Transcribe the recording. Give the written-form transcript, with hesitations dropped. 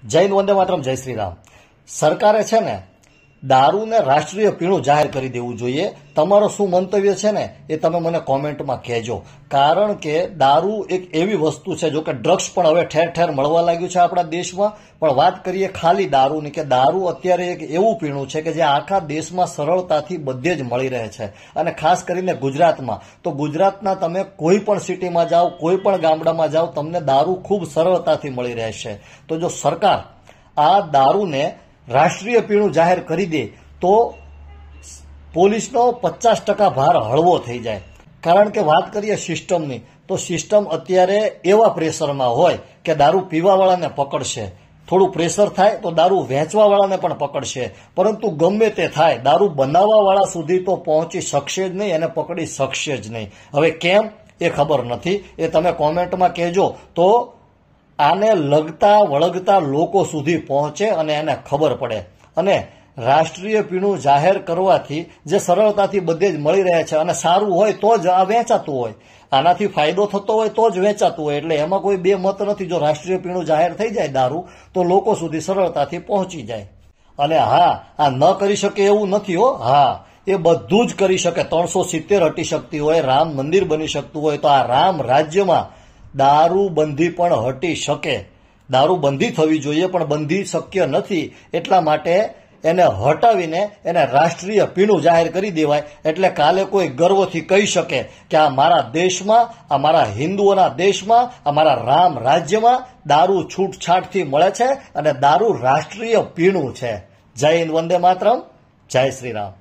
જય હિન્દ, વંદે માતરમ, જય શ્રી રામ। સરકારે છે ને દારૂને રાષ્ટ્રીય પીણું જાહેર કરી દેવું જોઈએ। તમારો શું મંતવ્ય છે ને એ તમે મને કોમેન્ટમાં કહેજો। કારણ કે દારૂ એક એવી વસ્તુ છે, જો કે ડ્રગ્સ પણ હવે ઠેર ઠેર મળવા લાગ્યું છે આપણા દેશમાં। પણ વાત કરીએ ખાલી દારૂની, કે દારૂ અત્યારે એક એવું પીણું છે કે જે આખા દેશમાં સરળતાથી બધે જ મળી રહે છે। અને ખાસ કરીને ગુજરાતમાં, તો ગુજરાતના તમે કોઈ પણ સિટીમાં જાઓ, કોઈ પણ ગામડામાં જાઓ, તમને દારૂ ખૂબ સરળતાથી મળી રહેશે। તો જો સરકાર આ દારૂને રાષ્ટ્રીય પીણું જાહેર કરી દે તો પોલીસનો 50% ભાર હળવો થઈ જાય। કારણ કે વાત કરીએ સિસ્ટમની, તો સિસ્ટમ અત્યારે એવા પ્રેશરમાં હોય કે દારૂ પીવાવાળાને પકડશે, થોડું પ્રેશર થાય તો દારૂ વેચવાવાળાને પણ પકડશે, પરંતુ ગમે તે થાય દારૂ બનાવવાવાળા સુધી તો પહોંચી શકશે જ નહીં, એને પકડી શકશે જ નહીં। હવે કેમ એ ખબર નથી, એ તમે કોમેન્ટમાં કહેજો તો આને લગતા વળગતા લોકો સુધી પહોંચે અને એને ખબર પડે। અને રાષ્ટ્રીય પીણું જાહેર કરવાથી જે સરળતાથી બધે જ મળી રહે છે અને સારું હોય તો જ આ વેચાતું હોય, આનાથી ફાયદો થતો હોય તો જ વેચાતું હોય, એટલે એમાં કોઈ બે મત નથી। જો રાષ્ટ્રીય પીણું જાહેર થઈ જાય દારૂ, તો લોકો સુધી સરળતાથી પહોંચી જાય। અને હા, આ ન કરી શકે એવું નથી હો, હા એ બધું જ કરી શકે। 370 હટી શકતી હોય, રામ મંદિર બની શકતું હોય, તો આ રામ રાજ્યમાં દારૂબંધી પણ હટી શકે। દારૂબંધી થવી જોઈએ પણ બંધી શક્ય નથી, એટલા માટે એને હટાવીને એને રાષ્ટ્રીય પીણું જાહેર કરી દેવાય। એટલે કાલે કોઈ ગર્વથી કહી શકે કે આ મારા દેશમાં, આ મારા હિન્દુઓના દેશમાં, આ મારા રામ રાજ્યમાં દારૂ છૂટછાટથી મળે છે અને દારૂ રાષ્ટ્રીય પીણું છે। જય હિન્દ, વંદે માતરમ, જય શ્રી રામ।